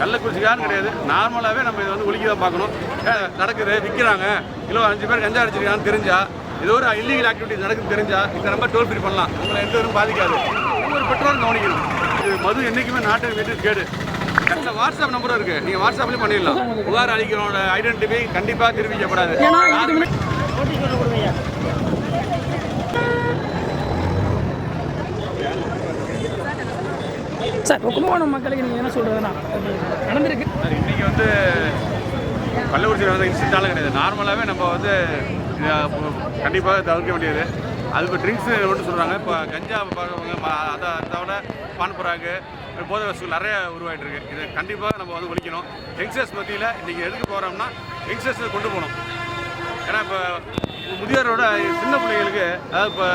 கள்ளக்குறிச்சிக்காரன்னு கிடையாது, நார்மலாகவே நம்ம இதை வந்து ஒழிக்க தான் பார்க்கணும். நடக்குது, விற்கிறாங்க, கிலோ 5 பேர் கஞ்சா அடிச்சிருக்கான்னு தெரிஞ்சா, ஏதோ ஒரு இல்லீகல் ஆக்டிவிட்டிஸ் நடக்குது தெரிஞ்சா இந்த நம்பர் டோல் ஃப்ரீ பண்ணலாம். உங்களை எந்த விதமும் பாதிக்காது. ஒவ்வொரு பெட்ரோலும் கவனிக்கணும். இது மது என்றைக்குமே நாட்டு வீட்டு கேடு. கரெக்டாக வாட்ஸ்அப் நம்பரும் இருக்குது, நீங்கள் வாட்ஸ்அப்லேயும் பண்ணிடலாம். புகார் அளிக்கிறோட ஐடென்டிஃபை கண்டிப்பாக தெரிவிக்கப்படாது. சார் கும்பகோணம் மக்களுக்கு நீங்கள் என்ன சொல்கிறதுனா நடந்திருக்கு சார்? இன்றைக்கி வந்து கள்ளக்குறிச்சியில் வந்து இன்சிடென்ட்டாலும் கிடையாது. நார்மலாகவே நம்ம வந்து கண்டிப்பாக தவிர்க்க வேண்டியது. அது இப்போ ட்ரிங்க்ஸ் ஒன்று சொல்கிறாங்க. இப்போ கஞ்சா அதை தவிர பான்புராக்கு போதை வசூல் நிறைய உருவாகிட்டு இருக்குது. இதை கண்டிப்பாக நம்ம வந்து ஒழிக்கணும். யங்ஸ்டர்ஸ் மத்தியில் இன்றைக்கி எதுக்கு போகிறோம்னா யங்ஸ்டர்ஸை கொண்டு போகணும். ஏன்னா இப்போ முதியோரோட சின்ன பிள்ளைங்களுக்கு, அதாவது இப்போ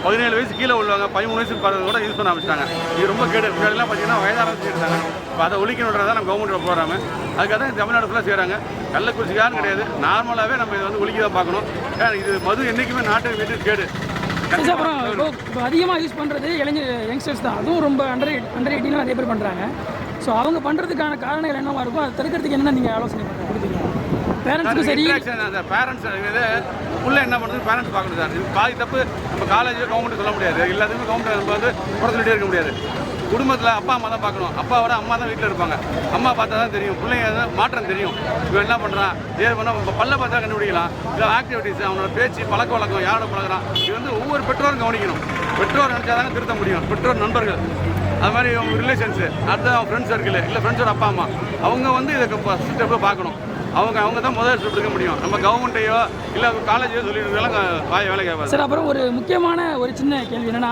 17 வயசு கீழே உள்ளவங்க 13 வயசுக்கு பிறகு கூட யூஸ் பண்ண ஆரம்பிச்சிட்டாங்க. இது ரொம்ப கேடு. முன்னாடிலாம் பார்த்தீங்கன்னா வயதான செய்கிறாங்க. இப்போ அதை ஒழிக்கணுன்றதான் நம்ம கவர்மெண்ட் ப்ரோக்ராமு. அதுக்காக தான் தமிழ்நாடு ஃபுல்லாக செய்கிறாங்க. கள்ளக்குறிச்சிக்காரன்னு கிடையாது, நார்மலாகவே நம்ம இதை வந்து ஒழிக்க தான் பார்க்கணும். ஏன்னா இது மது என்றைக்குமே நாட்டு வீட்டு கேடு. அப்புறம் இப்போ அதிகமாக யூஸ் பண்ணுறது யங்ஸ்டர்ஸ் தான். அதுவும் ரொம்ப அண்டர் 18 நிறைய பேர் பண்ணுறாங்க. ஸோ அவங்க பண்ணுறதுக்கான காரணங்கள் என்னவா இருக்கும், அதை தடுக்கிறதுக்கு என்ன நீங்கள் ஆலோசனை கொடுத்தீங்க? பேரண்ட்ஸுக்கும் சரி, பேரண்ட்ஸ் உள்ள என்ன பண்ணுறது பேரண்ட்ஸ் பார்க்கணும் சார். இது பாதி தப்பு. நம்ம காலேஜில் கவர்மெண்ட் சொல்ல முடியாது, எல்லாத்துக்குமே கவர்மெண்ட் நம்ம வந்து குறைச்சிட்டே இருக்க முடியாது. குடும்பத்தில் அப்பா அம்மா தான் பார்க்கணும். அப்பாவோட அம்மா தான் வீட்டில் இருப்பாங்க. அம்மா பார்த்தா தான் தெரியும், பிள்ளைங்க மாற்றம் தெரியும். இவன் என்ன பண்ணுறான், ஏது பண்ணால் இப்போ பல்ல பார்த்தா கண்டுபிடிக்கலாம். இல்லை ஆக்டிவிட்டீஸ், அவனோட பேச்சு பழக்க வழக்கம், யாரோட பழகிறான், இது வந்து ஒவ்வொரு பெற்றோரும் கவனிக்கணும். பெற்றோர் நினச்சா தானே திருத்த முடியும். பெற்றோர் நண்பர்கள், அது மாதிரி அவங்க ரிலேஷன்ஸு, அடுத்து அவங்க ஃப்ரெண்ட்ஸ் சர்க்கிள், இல்லை ஃப்ரெண்ட்ஸோட அப்பா அம்மா, அவங்க வந்து இதை ஸ்டெப்பை பார்க்கணும். அவங்க தான் முதல் ஸ்டெப் எடுக்க முடியும். நம்ம கவர்மெண்ட்டையோ இல்லை காலேஜையோ சொல்லிட்டு வேலை கேட்பாங்க சார். அப்புறம் ஒரு முக்கியமான ஒரு சின்ன கேள்வி என்னென்னா,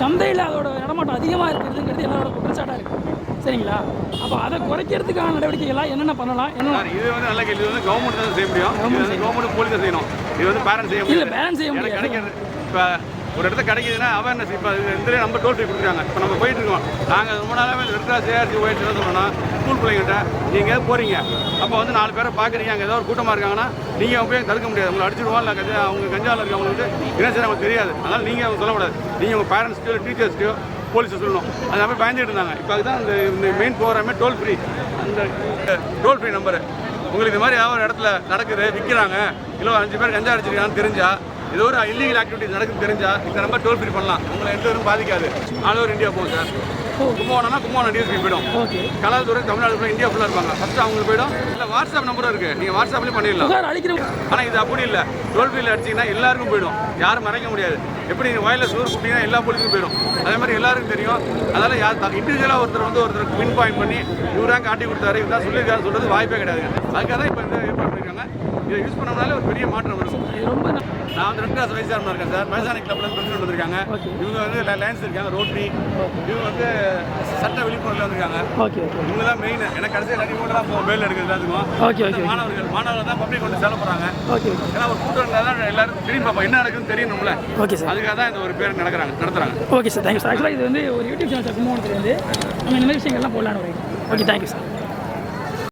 சந்தையில் அதோட இடமாட்டம் அதிகமாக இருக்கிறதுங்கிறது எல்லாரோட குற்றச்சாட்டாக இருக்குது, சரிங்களா? அப்போ அதை குறைக்கிறதுக்கான நடவடிக்கைகள்லாம் என்னென்ன பண்ணலாம்? என்ன இது வந்து நல்ல கேள்வி. இது வந்து கவர்மெண்ட் தான் செய்ய முடியும். கவர்மெண்ட் போலீஸ் தான் செய்யணும். இது வந்து பேரண்ட்ஸ் செய்ய முடியும். இல்லை, பேரண்ட்ஸ் செய்ய முடியாது. கிடைக்கிறது இப்போ ஒரு இடத்துல கிடைக்குதுன்னா அவேர்னஸ். இப்போ இந்த நம்ம டோல் ஃப்ரீ கொடுக்குறாங்க. இப்போ நம்ம போயிட்டு இருக்கோம். நாங்கள் ரொம்ப நாளாகவே ரெட் கிராஸ் ஏஆர்சி போயிட்டு என்ன சொல்லணும்னா, ஸ்கூல் பிள்ளைங்கிட்ட நீங்கள் போகிறீங்க, அப்போ வந்து 4 பேரை பார்க்குறீங்க, அங்கே ஏதோ ஒரு கூட்டமாக இருக்காங்கன்னா நீங்கள் போய் தடுக்க முடியாது. உங்களை அடிச்சிடுவோம். இல்லை அவங்க கஞ்சாவில் இருக்கவங்களுக்கு என்ன செய்ய அவங்களுக்கு தெரியாது. அதனால் நீங்கள் அவங்க சொல்லக்கூடாது. நீங்கள் உங்கள் பேரண்ட்ஸ்க்கோ டீச்சர்ஸ்க்கோ போலீஸை சொல்லணும். அது மாதிரி பயந்துட்டு இருந்தாங்க. இப்போ அதுதான் இந்த மெயின் ப்ரோக்ராமே டோல் ஃப்ரீ. அந்த டோல் ஃப்ரீ நம்பரு உங்களுக்கு இது மாதிரி ஏதாவது ஒரு இடத்துல நடக்குது, விற்கிறாங்க, கிலோ 5 பேர் கஞ்சா அடிச்சிருக்கான்னு தெரிஞ்சா, ஏதோ ஒரு இல்லீகல் ஆக்டிவிட்டிஸ் நடக்குது தெரிஞ்சா இந்த நம்பர் டோல் ஃப்ரீ பண்ணலாம். உங்களை எந்த விதமும் பாதிக்காது. ஆல் ஓவர் இந்தியா போகும் சார். கும்பகோணம்னா கும்பகோணம் டிஎஸ்பி போயிடும். கலாதுறை தமிழ்நாடு ஃபுல்லாக இந்தியா ஃபுல்லாக இருப்பாங்க. ஃபஸ்ட்டு அவங்களுக்கு போயிடும். இல்லை வாட்ஸ்அப் நம்பரும் இருக்குது, நீங்கள் வாட்ஸ்அப்லேயும் பண்ணிடலாம். ஆனால் இது அப்படி இல்லை. டோல் ஃப்ரீயில் அடிச்சிங்கன்னா எல்லாருக்கும் போயிடும். யாரும் மறைக்க முடியாது. எப்படி நீங்கள் வயலில் சோறு கொடுத்தீங்கன்னா எல்லா போலீஸுக்கும் போயிடும். அதே மாதிரி எல்லாருக்கும் தெரியும். அதனால் இண்டிவிஜுவலாக ஒருத்தருக்கு பின் பாயிண்ட் பண்ணி இவராக காட்டி கொடுத்தாரு, இவராக சொல்லியிருக்காரு சொல்கிறது வாய்ப்பே கிடையாது. அதுக்காக தான் இப்போ இந்த ஏற்பாடு பண்ணியிருக்காங்க. இதை யூஸ் பண்ணனால ஒரு பெரிய மாற்றம் வரும். நான் வந்து ரெட் கிராஸ் வைசாரமாக இருக்கேன் சார். மெசானிக் கிளப்ல பிரசிடென்ட் வந்திருக்காங்க. இவங்க வந்து லைன்ஸ் இருக்காங்க, ரோட்டரி. இவங்க வந்து சட்ட விழிப்புணர்வில் வந்திருக்காங்க. இவங்க தான் மெயின். எனக்கு கடைசியில் அடிமூட தான் மேல் எடுக்கிறது எல்லாத்துக்கும். மாணவர்கள் தான் பப்ளிக் கொண்டு செலவு போகிறாங்க. ஏன்னா ஒரு கூட்டம் தான் எல்லாரும் திரும்பி பார்ப்போம், என்ன நடக்குதுன்னு தெரியணும்ல. அதுக்காக தான் இந்த ஒரு பேர் நடத்துறாங்க. Okay sir, thank you sir. ஆக்சுவலாக இது வந்து ஒரு யூடியூப் சேனல் சார், கும்பகோணத்துலேருந்து நம்ம இந்த மாதிரி விஷயங்கள்லாம் போடலான்னு வரீங்க. Okay, thank you sir.